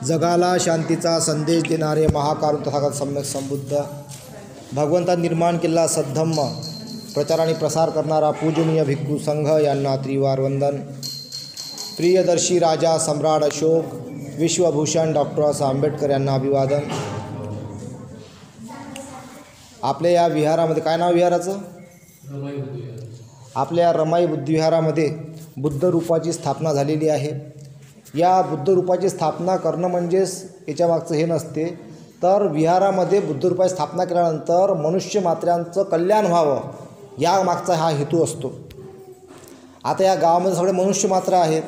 जगाला शांतीचा संदेश देणारे महाकारुण तथागत सम्यक संबुद्ध भगवंतांनी निर्माण केलेला सद्धम्म प्रचार आणि प्रसार करणारा पूजनीय भिक्खू संघ यांना त्रिवार वंदन. प्रियदर्शी राजा सम्राट अशोक विश्वभूषण डॉक्टर आंबेडकर यांना अभिवादन. आपल्या या विहारामध्ये काय नाव विहाराचं? आपल्या रमाई बुद्धविहारामध्ये बुद्ध रूपाची स्थापना झालेली आहे. या बुद्ध रूपाची स्थापना करणं म्हणजेच याच्या मागचं हे नसते, तर विहारामध्ये बुद्ध रूपाची स्थापना केल्यानंतर मनुष्य मात्र्यांचं कल्याण व्हावं या मागचा हा हेतू असतो. आता या गावामध्ये सगळे मनुष्य मात्र आहेत,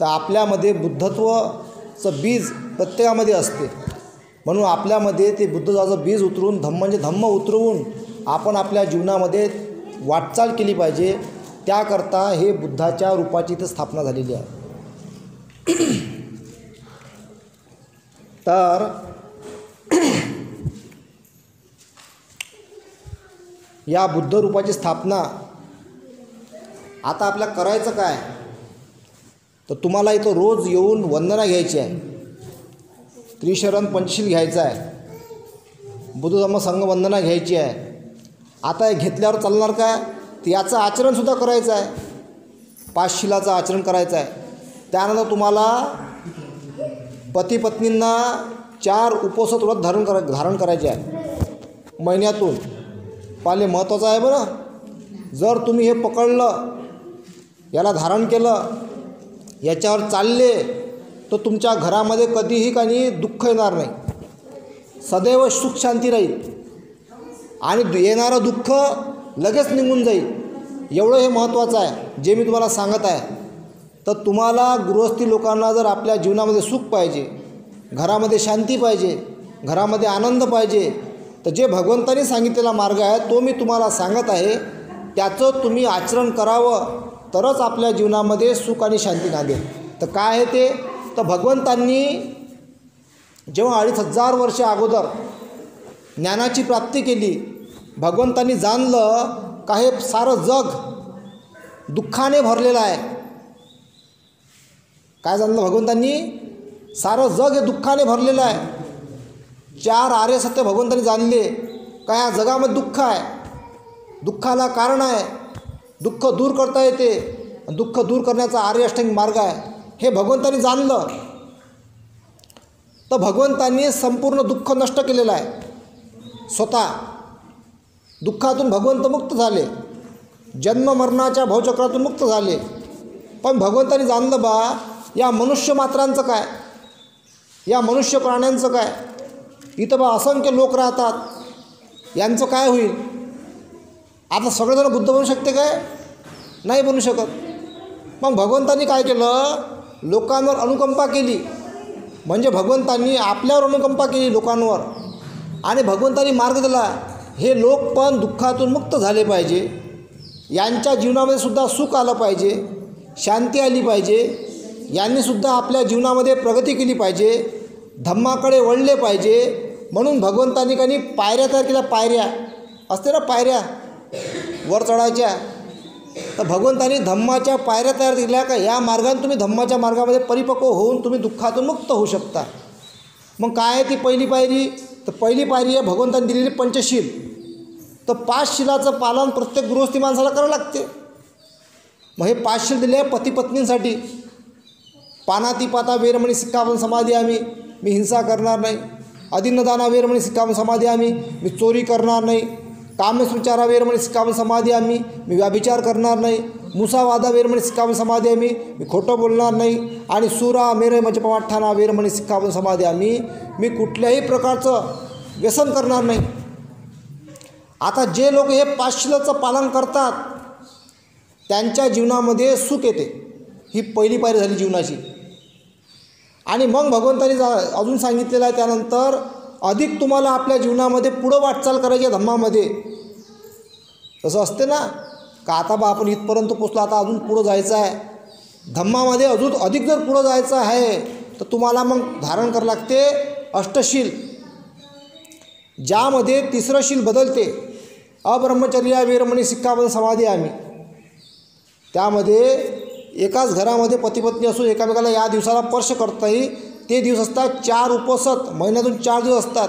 तर आपल्यामध्ये बुद्धत्वाचं बीज प्रत्येकामध्ये असते. म्हणून आपल्यामध्ये ते बुद्धत्वाचं बीज उतरून धम्म उतरवून आपण आपल्या जीवनामध्ये वाटचाल केली पाहिजे. त्याकरता हे बुद्धाच्या रूपाची इथं स्थापना झालेली आहे. तर या बुद्ध रूपाची स्थापना आता आपल्याला करायचं काय, तर तुम्हाला इथं रोज येऊन वंदना घ्यायची आहे, त्रिशरण पंचशील घ्यायचं आहे, बुद्ध धम्म संघ वंदना घ्यायची आहे. आता हे घेतल्यावर चालणार काय, तर याचं आचरणसुद्धा करायचं आहे, पाचशिलाचं आचरण करायचं आहे. त्यानंतर तुम्हाला पती पत्नींना 4 उपवास व्रत धारण करायचे आहे महिन्यातून. पाले महत्त्वाचं आहे बरं. जर तुम्ही हे पकडलं, याला धारण केलं, याच्यावर चालले, तर तुमच्या घरामध्ये कधीही काही दुःख येणार नाही, सदैव सुख शांती राहील आणि येणारं दुःख लगेच निघून जाईल. एवढं हे महत्त्वाचं आहे जे मी तुम्हाला सांगत आहे. तर तुम्हाला गृहस्थी लोकांना जर आपल्या जीवनामध्ये सुख पाहिजे, घरामध्ये शांती पाहिजे, घरामध्ये आनंद पाहिजे, तर जे भगवंतांनी सांगितलेला मार्ग आहे तो मी तुम्हाला सांगत आहे, त्याचं तुम्ही आचरण करावं, तरच आपल्या जीवनामध्ये सुख आणि शांती नांदेल. तर काय आहे ते, तर भगवंतांनी जेव्हा 2500 वर्ष अगोदर ज्ञानाची प्राप्ती केली, भगवंतांनी जाणलं का हे सारं जग दुःखाने भरलेलं आहे. काय जाणलं भगवंतांनी? सारं जग हे दुःखाने भरलेलं आहे. 4 आर्य सत्य भगवंतांनी जाणले का या जगामध्ये दुःख आहे, दुःखाला कारण आहे, दुःख दूर करता येते, दुःख दूर करण्याचा आर्य अष्टांगिक मार्ग आहे, हे भगवंतांनी जाणलं. तर भगवंतांनी संपूर्ण दुःख नष्ट केलेलं आहे. स्वतः दुःखातून भगवंत मुक्त झाले, जन्म मरणाच्या भवचक्रातून मुक्त झाले. पण भगवंतांनी जाणलं बा या मनुष्य मात्रांचं काय, या मनुष्य प्राण्यांचं काय, इथं बा असंख्य लोक राहतात, यांचं काय होईल. आता सगळेजण बुद्ध बनू शकते काय? नाही बनू शकत. मग भगवंतांनी काय केलं, लोकांवर अनुकंपा केली. म्हणजे भगवंतांनी आपल्यावर अनुकंपा केली लोकांवर, आणि भगवंतांनी मार्ग दिला, हे लोक पण दुःखातून मुक्त झाले पाहिजे, यांच्या जीवनामध्ये सुद्धा सुख आलं पाहिजे, शांती आली पाहिजे, यांनीसुद्धा आपल्या जीवनामध्ये प्रगती केली पाहिजे, धम्माकडे वळले पाहिजे. म्हणून भगवंतांनी काही पायऱ्या तयार केल्या. पायऱ्या असते ना, पायऱ्या वर चढायच्या, तर भगवंतांनी धम्माच्या पायऱ्या तयार केल्या का या मार्गाने तुम्ही धम्माच्या मार्गामध्ये परिपक्व होऊन तुम्ही दुःखातून मुक्त होऊ शकता. मग काय आहे ती पहिली पायरी, तर पहिली पायरी आहे भगवंतांनी दिलेली पंचशील. तर 5 शिलाचं पालन प्रत्येक गृहस्थी माणसाला करावं लागते. मग हे 5 शील दिले आहे पती पत्नींसाठी. पानातिपाता वेरमणी सिक्कापन समाधी आम्ही, मी हिंसा करणार नाही. अदिन्नदाना वेरमणी सिक्कापन समाधी आम्ही, मी चोरी करणार नाही. कामेस्विचारा वेरमणी सिक्कापन समाधी आम्ही, मी व्याभिचार करणार नाही. मुसावादा वेरमणी सिक्कापन समाधी आम्ही, मी खोटं बोलणार नाही. आणि सुरा मेरे मजपवाठाना वेरमणी सिक्कापन समाधी आम्ही, मी कुठल्याही प्रकारचं व्यसन करणार नाही. आता जे लोक हे 5 शिलाचं पालन करतात त्यांच्या जीवनामध्ये सुख येते. ही पहिली पायरी झाली जीवनाची. आणि मग भगवंतांनी अजून सांगितलेलं आहे त्यानंतर अधिक तुम्हाला आपल्या जीवनामध्ये पुढं वाटचाल करायची आहे धम्मामध्ये. तसं असते ना का आता बा आपण इथपर्यंत पोचलो, आता अजून पुढं जायचं आहे धम्मामध्ये, अजून अधिक जर पुढं जायचं आहे तर तुम्हाला मग धारण करावं लागते अष्टशील, ज्यामध्ये 3रं शील बदलते अब्रह्मचर्या वेरमणी सिक्कापन समाधी आम्ही. त्यामध्ये एकाच घरामध्ये पती पत्नी असून एकामेकाला या दिवसाला स्पर्श करताही ते दिवस असतात 4 उपवासात, महिन्यातून 4 दिवस असतात.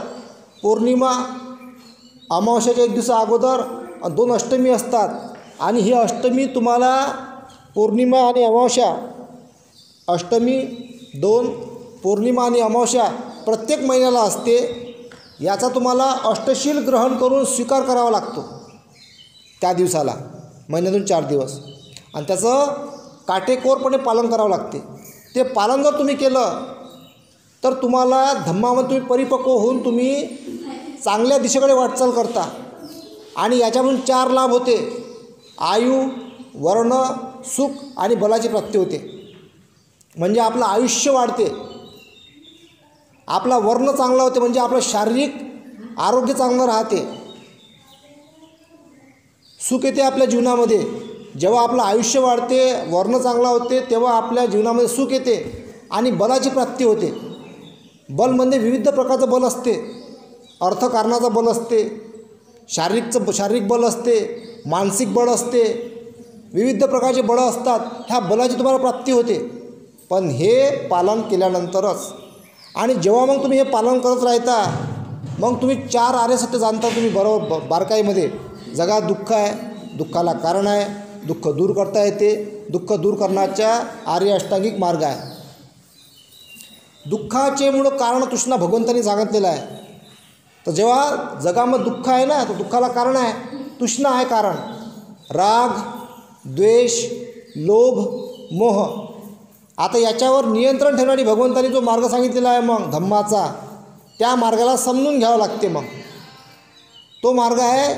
पौर्णिमा, अमावस्याच्या 1 दिवसा अगोदर 2 अष्टमी असतात. आणि ही अष्टमी तुम्हाला पौर्णिमा आणि अमावस्या, अष्टमी 2, पौर्णिमा आणि अमावस्या प्रत्येक महिन्याला असते. याचा तुम्हाला अष्टशील ग्रहण करून स्वीकार करावा लागतो त्या दिवसाला, महिन्यातून 4 दिवस. आणि त्याचं काटेकोरपणे पालन करावं लागते. ते पालन जर तुम्ही केलं तर तुम्हाला धम्मामध्ये तुम्ही परिपक्व होऊन तुम्ही चांगल्या दिशेकडे वाटचाल करता. आणि याच्यामधून 4 लाभ होते. आयु, वर्ण, सुख आणि बलाची प्राप्ती होते. म्हणजे आपलं आयुष्य वाढते, आपला वर्ण चांगला होते, म्हणजे आपलं शारीरिक आरोग्य चांगलं राहते, सुख येते आपल्या जीवनामध्ये. जेव्हा आपलं आयुष्य वाढते, वर्ण चांगला होते, तेव्हा आपल्या जीवनामध्ये सुख येते आणि बलाची प्राप्ती होते. बल म्हणजे विविध प्रकारचं बल असते. अर्थकारणाचं बल असते, शारीरिक बल असते, मानसिक बळ असते, विविध प्रकारचे बळं असतात. ह्या बलाची तुम्हाला प्राप्ती होते, पण हे पालन केल्यानंतरच. आणि जेव्हा मग तुम्ही हे पालन करत राहता, मग तुम्ही 4 आर्य सत्य जाणता तुम्ही बरोबर बारकाईमध्ये. जगात दुःख आहे, दुःखाला कारण आहे, दुःख दूर करता येते, दुःख दूर करण्याचा आर्य अष्टांगिक मार्ग आहे. दुःखाचे मूळ कारण तृष्णा भगवंतांनी सांगितलेलं आहे. तर जेव्हा जगामध्ये दुःख आहे ना, तर दुःखाला कारण आहे तृष्णा आहे कारण. राग, द्वेष, लोभ, मोह. आता याच्यावर नियंत्रण ठेवणारी भगवंतांनी जो मार्ग सांगितलेला आहे मग धम्माचा, त्या मार्गाला समजून घ्यावं लागते. मग तो मार्ग आहे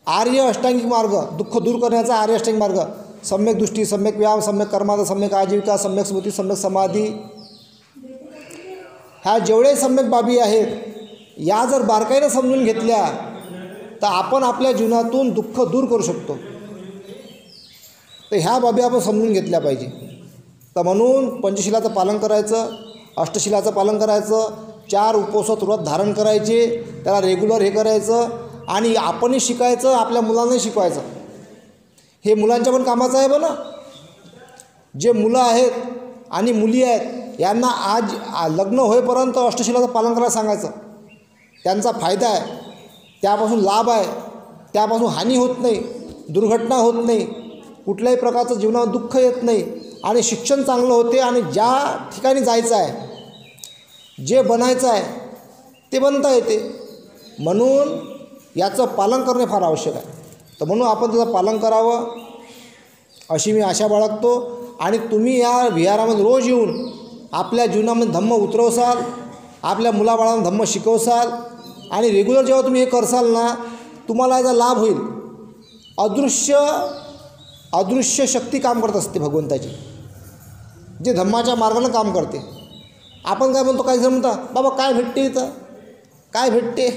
आर्य अष्टांगिक मार्ग, दुःख दूर करण्याचा आर्य अष्टांगिक मार्ग. सम्यक दृष्टी, सम्यक व्यायाम, सम्यक कर्माचा, सम्यक आजीविका, सम्यक स्मृती, सम्यक समाधी. ह्या जेवढे सम्यक बाबी आहेत, या जर बारकाईनं समजून घेतल्या तर आपण आपल्या जीवनातून दुःख दूर करू शकतो. तर ह्या बाबी आपण समजून घेतल्या पाहिजे. तर म्हणून पंचशिलाचं पालन करायचं, अष्टशिलाचं पालन करायचं, 4 उपवासात व्रत धारण करायचे, त्याला रेग्युलर हे करायचं. आणि आपणही शिकायचं, आपल्या मुलांनाही शिकवायचं. हे मुलांच्या पण कामाचं आहे बघा. जे मुलं आहेत आणि मुली आहेत यांना आज लग्न होईपर्यंत अष्टशिलाचं पालन करायला सांगायचं. त्यांचा फायदा आहे, त्यापासून लाभ आहे, त्यापासून हानी होत नाही, दुर्घटना होत नाही, कुठल्याही प्रकारचं जीवनात दुःख येत नाही आणि शिक्षण चांगलं होते. आणि ज्या ठिकाणी जायचं आहे, जे बनायचं आहे ते बनता येते. म्हणून याचं पालन करणे फार आवश्यक आहे. तर म्हणून आपण त्याचं पालन करावं अशी मी आशा बाळगतो. आणि तुम्ही या विहारामध्ये रोज येऊन आपल्या जीवनामध्ये धम्म उतरवसाल, आपल्या मुलाबाळांना धम्म शिकवसाल. आणि रेग्युलर जेव्हा तुम्ही हे करसाल ना, तुम्हाला याचा लाभ होईल. अदृश्य शक्ती काम करत असते भगवंताची, जे धम्माच्या मार्गानं काम करते. आपण काय म्हणतो, काही जण म्हणता बाबा काय भेटते इथं, काय भेटते,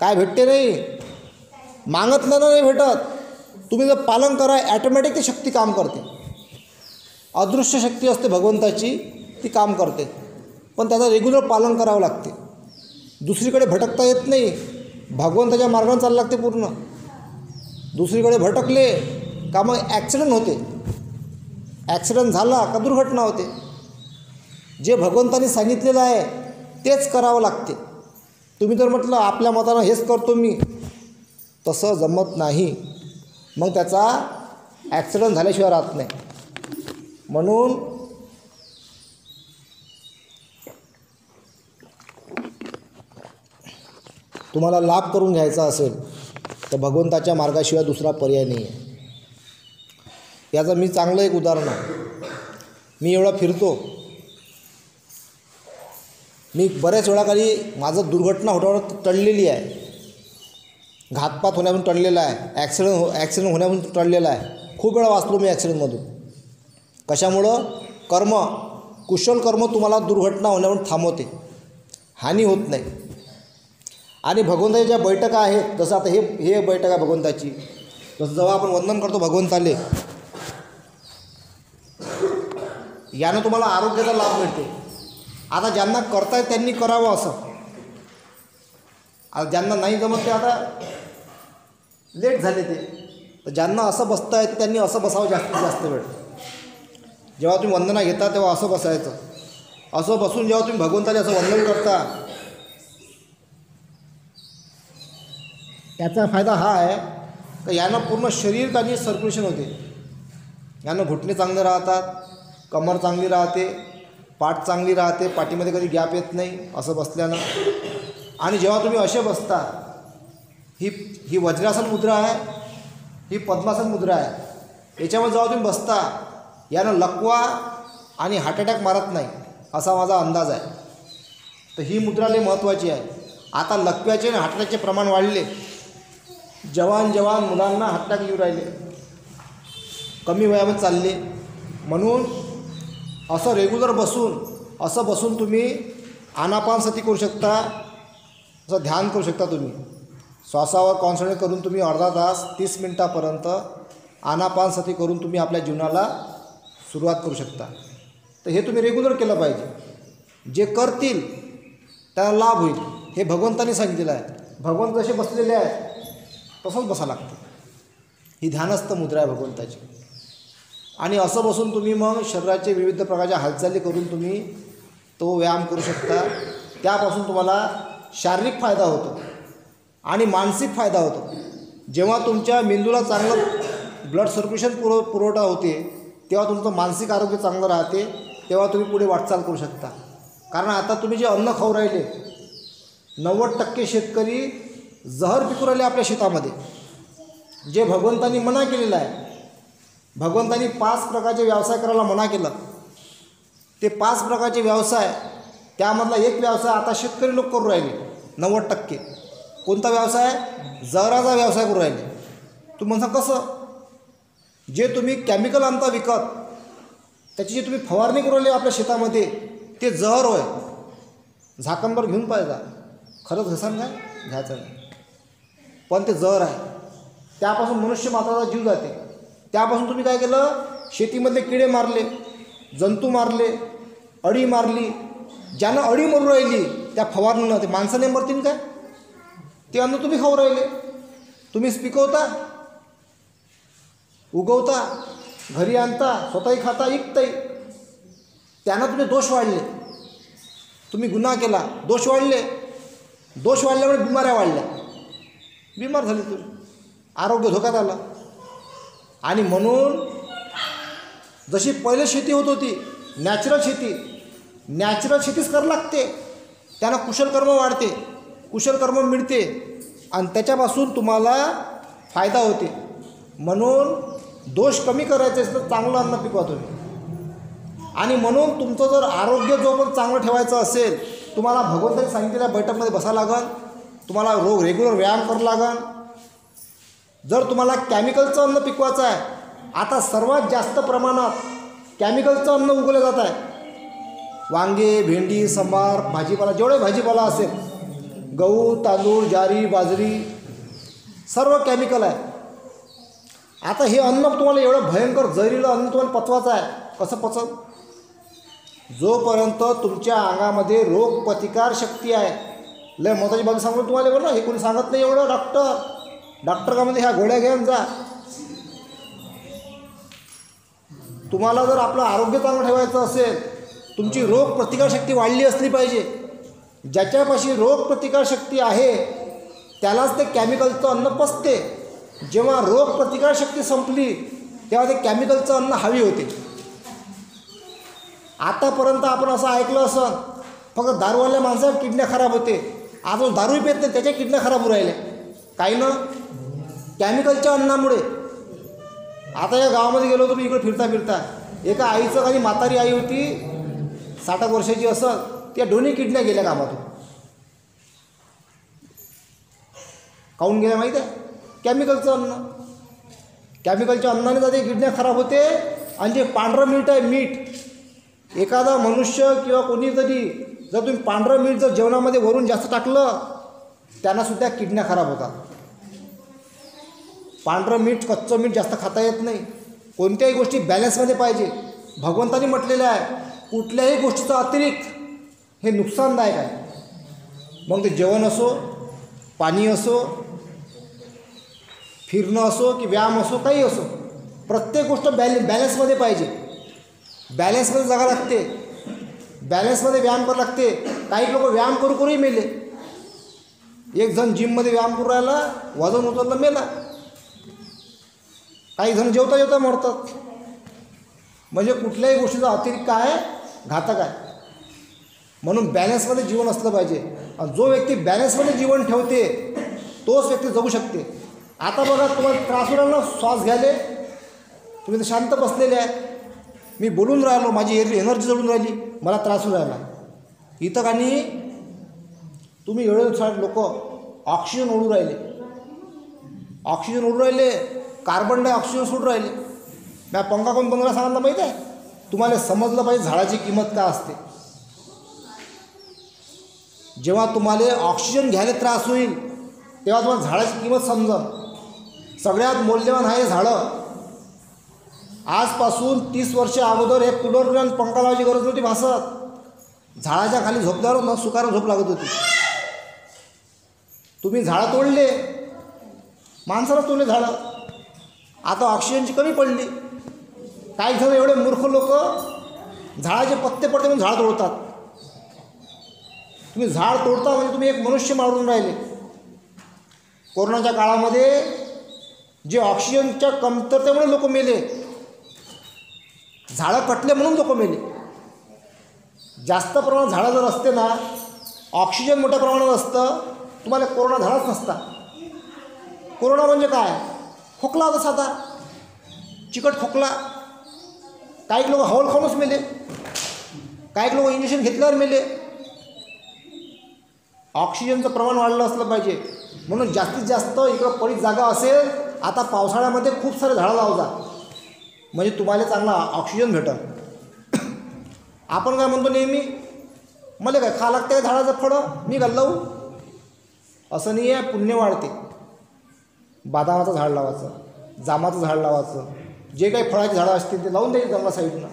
काय भेटते नाही, मागतलं नाही भेटत. तुम्ही जर पालन करा, ॲटोमॅटिक ती शक्ती काम करते. अदृश्य शक्ती असते भगवंताची, ती काम करते. पण त्याचं रेग्युलर पालन करावं लागते. दुसरीकडे भटकता येत नाही, भगवंताच्या मार्गाने चाललं लागते पूर्ण. दुसरीकडे भटकले का मग ॲक्सिडेंट होते, ॲक्सिडेंट झाला का दुर्घटना होते. जे भगवंतांनी सांगितलेलं आहे तेच करावं लागते. तुम्ही जर म्हटलं आपल्या मतानं हेच करतो मी, तसं जमत नाही. मग त्याचा ॲक्सिडेंट झाल्याशिवाय राहत नाही. म्हणून तुम्हाला लाभ करून घ्यायचा असेल तर भगवंताच्या मार्गाशिवाय दुसरा पर्याय नाही आहे. याचं मी चांगलं एक उदाहरण आहे. मी एवढा फिरतो, मी बऱ्याच वेळाखाली माझं दुर्घटना होण्यावर टळलेली आहे, घातपात होण्यापासून टळलेला आहे, ॲक्सिडेंट होण्यापासून टळलेला आहे. खूप वेळा वाचलो मी ॲक्सिडेंटमधून. कशामुळं? कर्म, कुशल कर्म तुम्हाला दुर्घटना होण्यापासून थांबवते, हानी होत नाही. आणि भगवंताच्या ज्या बैठका आहेत, जसं आता हे बैठक आहे भगवंताची, जसं जेव्हा आपण वंदन करतो भगवंताले, यानं तुम्हाला आरोग्याचा लाभ मिळते. आता ज्यांना करतायत त्यांनी करावं असं. आता ज्यांना नाही जमत ते आता लेट झाले ते, तर ज्यांना असं बसता आहेत त्यांनी असं बसावं जास्तीत जास्त वेळ. जेव्हा तुम्ही वंदना घेता तेव्हा असं बसायचं. असं बसून जेव्हा तुम्ही भगवंताला असं वंदन करता, त्याचा फायदा हा आहे की यानं पूर्ण शरीर आणि सर्क्युलेशन होते. यानं घुटणे चांगले राहतात, कमर चांगली राहते, पाठ चांगली राहते, पाठीमध्ये कधी गॅप येत नाही असं बसल्यानं. आणि जेव्हा तुम्ही असे बसता, ही वज्रासन मुद्रा आहे, ही पद्मासन मुद्रा आहे. याच्यामध्ये जेव्हा तुम्ही बसता, यानं लकवा आणि हार्ट अटॅक मारत नाही असा माझा अंदाज आहे. तर ही मुद्रा लई महत्त्वाची आहे. आता लकव्याचे आणि हार्ट अटॅकचे प्रमाण वाढले. जवान मुलांना हार्ट अटॅक येऊ राहिले, कमी वयामध्ये चालले. म्हणून असं रेग्युलर बसून तुम्ही आनापानसती करू शकता, असं ध्यान करू शकता. तुम्ही श्वासावर कॉन्सन्ट्रेट करून तुम्ही अर्धा तास 30 मिनटापर्यंत आनापानसती करून तुम्ही आपल्या जीवनाला सुरुवात करू शकता. तर हे तुम्ही रेग्युलर केलं पाहिजे. जे करतील त्याला लाभ होईल, हे भगवंतांनी सांगितलेलं आहे. भगवंत जसे बसलेले आहेत तसंच बसा लागतं. ही ध्यानस्थ मुद्रा आहे भगवंताची. आणि असं बसून तुम्ही मग शरीराचे विविध प्रकारच्या हालचाली करून तुम्ही तो व्यायाम करू शकता. त्यापासून तुम्हाला शारीरिक फायदा होतो आणि मानसिक फायदा होतो. जेव्हा तुमच्या मेंदूला चांगलं ब्लड सर्क्युलेशन पुरवठा होते, तेव्हा तुमचं मानसिक आरोग्य चांगलं राहते. तेव्हा तुम्ही पुढे वाटचाल करू शकता. कारण आता तुम्ही जे अन्न खाऊ राहिले, 90% शेतकरी जहर पिकू राहिले आपल्या शेतामध्ये. जे भगवंतांनी मना केलेलं आहे. भगवंतांनी 5 प्रकारचे व्यवसाय करायला मना केलं. ते 5 प्रकारचे व्यवसाय, त्यामधला एक व्यवसाय आता शेतकरी लोक करू राहिले 90%. कोणता व्यवसाय? जहराचा व्यवसाय करू राहिले. तुम्ही म्हणता कसं? जे तुम्ही केमिकल आणता विकत, त्याची जी तुम्ही फवारणी करू राहिले आपल्या शेतामध्ये, ते जहर होय. झाकणभर घेऊन पाहिजे. खरंच घसान काय घ्यायचं नाही, पण ते जहर आहे. त्यापासून मनुष्य मात्राचा जीव जाते. त्यापासून तुम्ही काय केलं? शेतीमधले किडे मारले, जंतू मारले, अळी मारली. ज्यानं अळी मरू राहिली त्या फवारणीनं, ते माणसाने मरतील काय? ते अन्न तुम्ही खाऊ राहिले. तुम्हीच पिकवता, उगवता, घरी आणता, स्वतःही खाता, विकताही. त्यानं तुम्ही दोष वाढले. तुम्ही गुन्हा केला, दोष वाढले. दोष वाढल्यामुळे बिमाऱ्या वाढल्या. बिमार झाले तुम्ही, आरोग्य धोक्यात आलं. आणि म्हणून जशी पहिले शेती होत होती, नॅचरल शेतीच करावं लागते. त्यांना कुशलकर्म वाढते, कुशलकर्म मिळते आणि त्याच्यापासून तुम्हाला फायदा होते. म्हणून दोष कमी करायचे असेल तर चांगलं अन्न पिकवा तुम्ही. आणि म्हणून तुमचं जर आरोग्य जो पण चांगलं ठेवायचं असेल, तुम्हाला भगवंतांनी सांगितलेल्या बैठकमध्ये बसावं लागेल. तुम्हाला रेग्युलर व्यायाम करावं लागेल. जर तुम्हाला केमिकलचं अन्न पिकवायचं आहे, आता सर्वात जास्त प्रमाणात केमिकलचं अन्न उगवलं जात आहे. वांगे, भेंडी, सांबार, भाजीपाला, जेवढे भाजीपाला असेल, गहू, तांदूळ, ज्वारी, बाजरी, सर्व केमिकल आहे. आता हे अन्न तुम्हाला एवढं भयंकर जहरीलं अन्न तुम्हाला पचवायचं आहे. कसं पचल? जोपर्यंत तुमच्या अंगामध्ये रोगप्रतिकार शक्ती आहे. लय महत्त्वाची बाबी सांगून तुम्हाला बरं, हे कोणी सांगत नाही एवढं. डॉक्टर का म्हणजे ह्या गोळ्या घेऊन जा. तुम्हाला जर आपलं आरोग्य चांगलं ठेवायचं असेल, तुमची रोगप्रतिकारशक्ती वाढली असली पाहिजे. ज्याच्यापाशी रोगप्रतिकारशक्ती आहे त्यालाच ते केमिकलचं अन्न पचते. जेव्हा रोगप्रतिकारशक्ती संपली तेव्हा ते केमिकलचं अन्न हवी होते. आतापर्यंत आपण असं ऐकलं असं, फक्त दारूवाल्या माणसाच्या किडन्या खराब होते. आज दारूही पेत नाही, त्याच्या किडन्या खराब होऊ राहिल्या. काही ना केमिकलच्या अन्नामुळे. आता या गावामध्ये गेलो होतो मी, इकडे फिरता एका आईचं, काही म्हातारी आई होती, 60 वर्षाची असं, त्या दोन्ही किडन्या गेल्या कामातून. काहून गेल्या माहीत आहे? केमिकलचं अन्न. केमिकलच्या अन्नाने जाते किडन्या खराब होते. आणि जे पांढरं मीठ आहे, मीठ, एखादा मनुष्य किंवा कोणी जरी जर तुम्ही पांढरं मीठ जर जेवणामध्ये वरून जास्त टाकलं, त्यांनासुद्धा किडन्या खराब होतात. पांढरं मीठ, कच्चं मीठ जास्त खाता येत नाही. कोणत्याही गोष्टी बॅलन्समध्ये पाहिजे. भगवंतांनी म्हटलेलं आहे, कुठल्याही गोष्टीचा अतिरिक्त हे नुकसानदायक आहे. मग ते जेवण असो, पाणी असो, फिरणं असो की व्यायाम असो, काही असो, प्रत्येक गोष्ट बॅलन्समध्ये पाहिजे. बॅलन्समध्ये जगावं लागते. बॅलन्समध्ये व्यायाम करावं लागते. काही लोक व्यायाम करू करूही मेले. एक जण जिममध्ये व्यायाम करू राहिला, वजन उचललं, मेला. काही जण जेवता जेवता मरतात. म्हणजे कुठल्याही गोष्टीचा अतिरिक्त काय आहे, घातक आहे. म्हणून बॅलन्समध्ये जीवन असलं पाहिजे. आणि जो व्यक्ती बॅलन्समध्ये जीवन ठेवते तोच व्यक्ती जगू शकते. आता बघा, तुम्हाला त्रास होईल ना श्वास घ्यायले, तुम्ही तर शांत बसलेले आहे. मी बोलून राहिलो, माझी एनर्जी जळून राहिली, मला त्रास होऊन राहिला. इथं का नाही, तुम्ही एवढे लोक ऑक्सिजन ओढून राहिले, ऑक्सिजन ओढून राहिले, कार्बन डायऑक्सिजन सोडून राहिले. मी पंखा कोण बंगला सांगितलं माहीत आहे? तुम्हाला समजलं पाहिजे झाडाची किंमत काय असते. जेव्हा तुम्हाला ऑक्सिजन घ्यायला त्रास होईल तेव्हा तुम्हाला झाडाची किंमत समजेल. सगळ्यात मौल्यवान आहे झाडं. आजपासून 30 वर्ष अगोदर हे कूलर आणि पंखा लावायची गरज नव्हती भासत. झाडाच्या खाली झोपल्यावर मग सुकारा झोप लागत होती. तुम्ही झाडं तोडले, माणसाला तोडले झाडं. आता ऑक्सिजनची कमी पडली. काही जण एवढे मूर्ख लोक झाडाचे पत्ते पडते म्हणून झाड तोडतात. तुम्ही झाड तोडता म्हणजे तुम्ही एक मनुष्य मारून राहिले. कोरोनाच्या काळामध्ये जे ऑक्सिजनच्या कमतरतेमुळे लोक मेले, झाडं कटले म्हणून लोक मेले. जास्त प्रमाणात झाडं जर असते ना, ऑक्सिजन मोठ्या प्रमाणात असतं, तुम्हाला कोरोना झालाच नसता. कोरोना म्हणजे काय? खोकला होता साधा, चिकट खोकला. काही लोक हवल खाऊनच मेले, काही लोक इंजेक्शन घेतल्यावर मेले. ऑक्सिजनचं प्रमाण वाढलं असलं पाहिजे. म्हणून जास्तीत जास्त इकडं पडीक जागा असेल, आता पावसाळ्यामध्ये खूप सारे झाडं लावजा, म्हणजे तुम्हाला चांगला ऑक्सिजन भेटेल. आपण काय म्हणतो नेहमी, मला काय खा लागते का झाडाचं फळं, मी काय लावू? असं नाही आहे. पुण्य वाढते. बदामाचं झाड लावायचं, जामाचं झाड लावायचं, जे काही फळाची झाडं असतील ते लावून द्यायची जंगला साईडनं.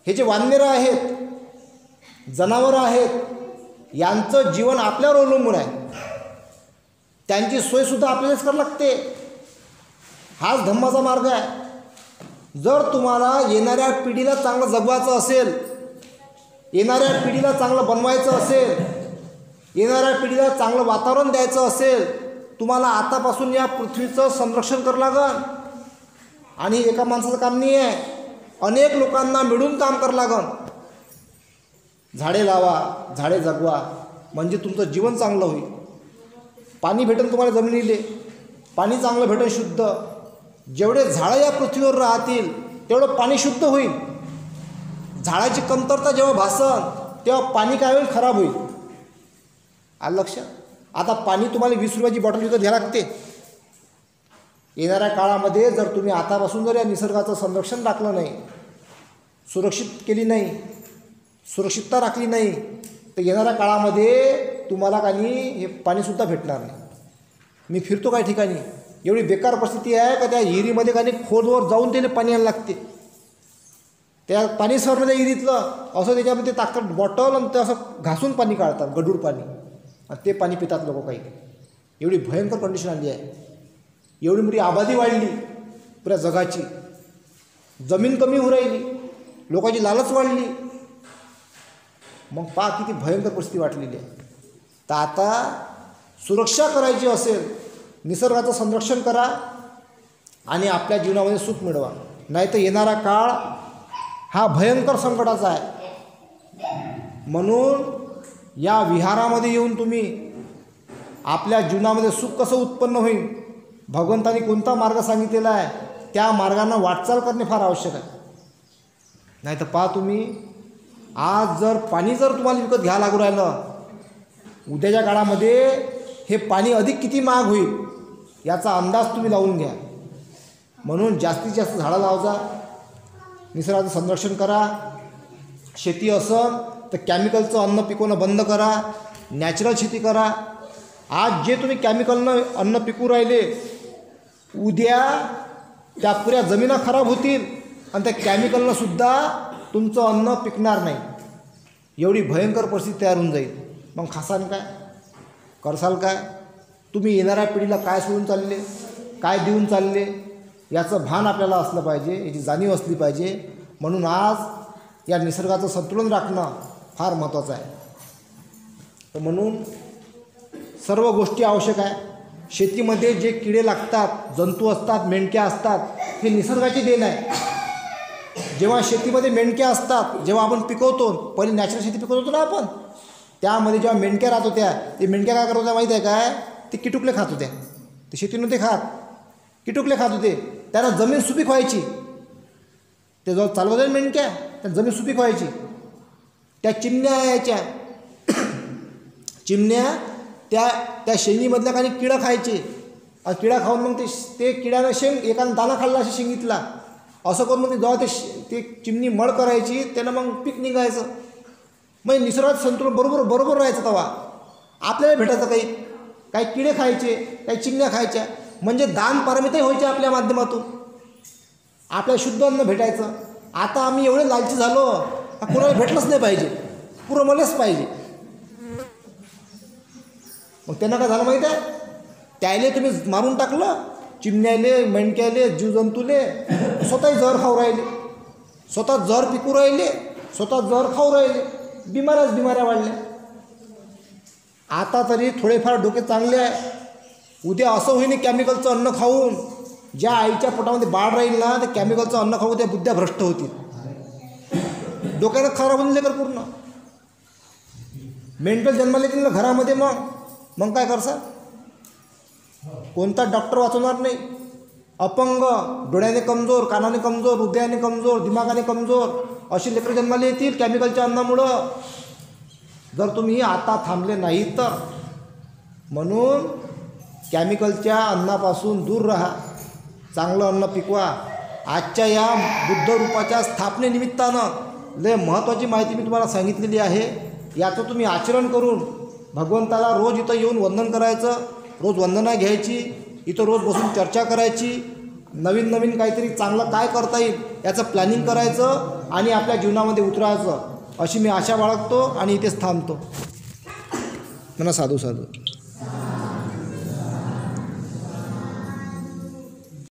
हे जे वानमेरं आहेत, जनावरं आहेत, यांचं जीवन आपल्यावर अवलंबून आहे. त्यांची सोयसुद्धा आपल्यालाच करावी लागते. हाच धम्माचा मार्ग आहे. जर तुम्हाला येणाऱ्या पिढीला चांगलं जगवायचं असेल, येणाऱ्या पिढीला चांगलं बनवायचं असेल, येणाऱ्या पिढीला चांगलं वातावरण द्यायचं असेल, तुम्हाला आतापासून या पृथ्वीचं संरक्षण करावं लागेल. आणि एका माणसाचं काम नाही आहे, अनेक लोकांना मिळून काम करावं लागेल. झाडे लावा, झाडे जगवा, म्हणजे तुमचं जीवन चांगलं होईल. पाणी भेटेल तुम्हाला जमिनीले, पाणी चांगलं भेटेल शुद्ध. जेवढे झाडं या पृथ्वीवर राहतील तेवढं पाणी शुद्ध होईल. झाडाची कमतरता जेव्हा भासन तेव्हा पाणी काय होईल, खराब होईल. आलं लक्षात? आता पाणी तुम्हाला 20 रुपयाची बॉटल विकत घ्यायला लागते. येणाऱ्या काळामध्ये जर तुम्ही आतापासून जर या निसर्गाचं संरक्षण राखलं नाही, सुरक्षित केली नाही, सुरक्षितता राखली नाही, तर येणाऱ्या काळामध्ये तुम्हाला काही हे पाणीसुद्धा भेटणार नाही. मी फिरतो काही ठिकाणी, एवढी बेकार परिस्थिती आहे का त्या विहिरीमध्ये काही खोलवर जाऊन त्याला पाणी आणायला लागते. त्या पाणी सरलं त्या विहिरीतलं, असं त्याच्यामध्ये टाकतात बॉटल आणि ते असं घासून पाणी काढतात, गढूळ पाणी, आणि ते पाणी पितात लोक काही. एवढी भयंकर कंडिशन आली आहे. एवढी मोठी आबादी वाढली पुऱ्या जगाची, जमीन कमी होऊ राहिली, लोकांची लालच वाढली. मग पहा किती भयंकर परिस्थिती वाटलेली आहे. तर आता सुरक्षा करायची असेल, निसर्गाचं संरक्षण करा आणि आपल्या जीवनामध्ये सुख मिळवा. नाही तर येणारा काळ हा भयंकर संकटाचा आहे. म्हणून या विहारामध्ये येऊन तुम्ही आपल्या जीवनामध्ये सुख कसं उत्पन्न होईल, भगवंतांनी कोणता मार्ग सांगितलेला आहे, त्या मार्गानं वाटचाल करणे फार आवश्यक आहे. नाही तर पहा तुम्ही, आज जर पाणी जर तुम्हाला विकत घ्यायला लागू राहिलं, उद्याच्या काळामध्ये हे पाणी अधिक किती महाग होईल याचा अंदाज तुम्ही लावून घ्या. म्हणून जास्तीत जास्त झाडं लावजा, निसर्गाचं संरक्षण करा. शेती असेल तर केमिकलचं अन्न पिकवणं बंद करा, नॅचरल शेती करा. आज जे तुम्ही केमिकलनं अन्न पिकवू राहिले, उद्या त्या पुऱ्या जमिना खराब होतील आणि त्या केमिकलनंसुद्धा तुमचं अन्न पिकणार नाही. एवढी भयंकर परिस्थिती तयार होऊन जाईल. मग खासान काय, करसाल काय? तुम्ही येणाऱ्या पिढीला काय सोडून चालले, काय देऊन चालले, याचं भान आपल्याला असलं पाहिजे, याची जाणीव असली पाहिजे. म्हणून आज या निसर्गाचं संतुलन राखणं फार महत्त्वाचं आहे. तर म्हणून सर्व गोष्टी आवश्यक आहे. शेतीमध्ये जे किडे लागतात, जंतू असतात, मेंढक्या असतात, हे निसर्गाची देण आहे. जेव्हा शेतीमध्ये मेंढक्या असतात, जेव्हा आपण पिकवतो, पहिले नॅचरल शेती पिकवत होतो ना आपण, त्यामध्ये जेव्हा मेंढक्या राहत होत्या, ते मेंढक्या काय करत होत्या माहीत आहे काय? ते किटुकले खात होत्या. ते शेती नव्हते खात, किटुकले खात होते. त्यांना जमीन सुपीक व्हायची. ते जेव्हा चालवत होत्या मेंढक्या, त्या जमीन सुपीक व्हायची. त्या चिमण्या यायच्या, चिमण्या त्या शेंगीमधल्या काही किडं खायचे. किडा खाऊन मग ते किड्यानं एकानं दाना खाल्ला अशा शेंगीतला. असं करून मग जेव्हा ते चिमणी मळ करायची, त्यानं मग पीक निघायचं. मग निसर्गात संतुलन बरोबर राहायचं. तेव्हा आपल्याला भेटायचं काही किडे खायचे, काही चिमण्या खायच्या, म्हणजे दान पारमितही व्हायचे आपल्या माध्यमातून. आपल्याला शुद्ध अन्न भेटायचं. आता आम्ही एवढे लालची झालो, कोणाला भेटलंच नाही पाहिजे, पुरं मलाच पाहिजे. मग त्यांना काय झालं माहीत आहे? त्याले तुम्ही मारून टाकलं, चिमण्याले, मेंढक्याले, जीवजंतूले. स्वतःही जहर खाऊ राहिले, स्वतः जहर पिकू राहिले, स्वतः जहर खाऊ राहिले. बिमाऱ्या वाढल्या. आता तरी थोडेफार डोके चांगले आहे. उद्या असं होईन केमिकलचं अन्न खाऊन, ज्या आईच्या पोटामध्ये बाळ राहील ना, ते केमिकलचं अन्न खाऊन त्या बुद्ध्या भ्रष्ट होतील. डोक्यानं खराब होऊन लेकर पूर्ण. मेंटल जन्माला येतील ना घरामध्ये. मग काय करसा? कोणता डॉक्टर वाचवणार नाही. अपंग, डोळ्याने कमजोर, कानाने कमजोर, हृदयाने कमजोर, दिमागाने कमजोर अशी लेकरं जन्माला येतील केमिकलच्या अन्नामुळं, जर तुम्ही आता थांबले नाही तर. म्हणून केमिकलच्या अन्नापासून दूर राहा, चांगलं अन्न पिकवा. आजच्या या बुद्ध रूपाच्या स्थापनेनिमित्तानं लय महत्त्वाची माहिती मी तुम्हाला सांगितलेली आहे. याचं तुम्ही आचरण करून भगवंताला रोज इथं येऊन वंदन करायचं, रोज वंदना घ्यायची, इथं रोज बसून चर्चा करायची, नवीन काहीतरी चांगलं काय करता येईल याचं प्लॅनिंग करायचं आणि आपल्या जीवनामध्ये उतरायचं, अशी मी आशा बाळगतो आणि इथेच थांबतो. म्हणा साधू.